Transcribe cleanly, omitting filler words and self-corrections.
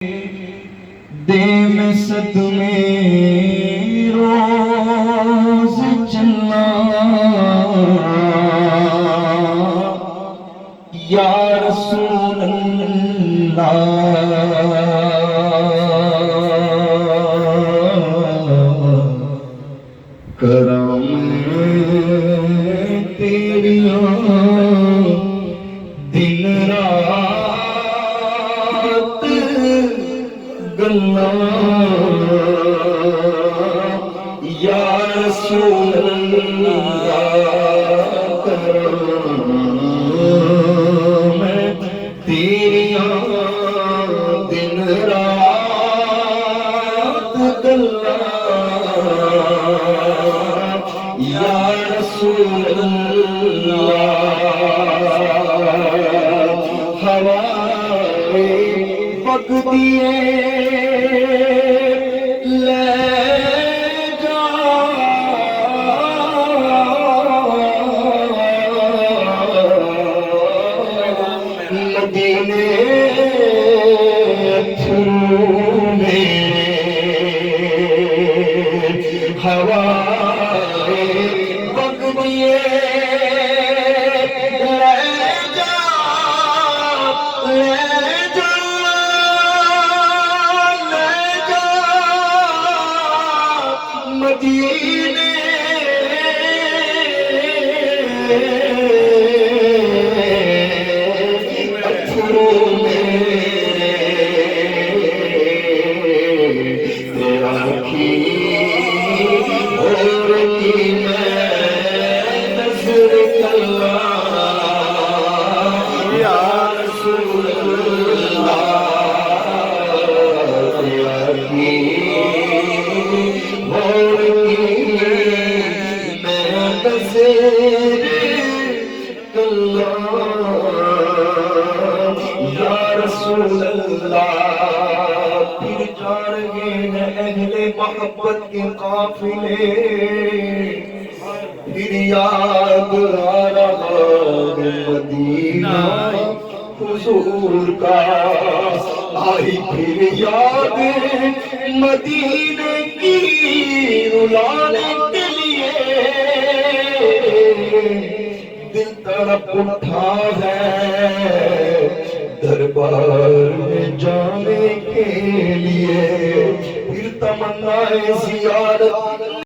دے میں صدمے روز چلنا یا رسول اللہ کرم تیریاں دن رات گلاں یا رسول اللہ کرم تیریاں دن رات گلاں یا رسول اللہ ہوائے وقت دیے لے جا مدینے اتھرو میرے ہوائے وقت دیے مدینے اتھرو میرے تیرا کی اور کی میں نظر کلّا یا رسول اللہ تیرا کی یا رسول اللہ پھر جا رہے ہیں اہل محبت کے قافلے پھر یاد آ رہا ہے مدینہ حضور کا آئی پھر یاد مدینے کی رلانے کے لیے دل تڑپ اٹھا ہے دربار میں جانے کے لیے پھر تمنا زیارت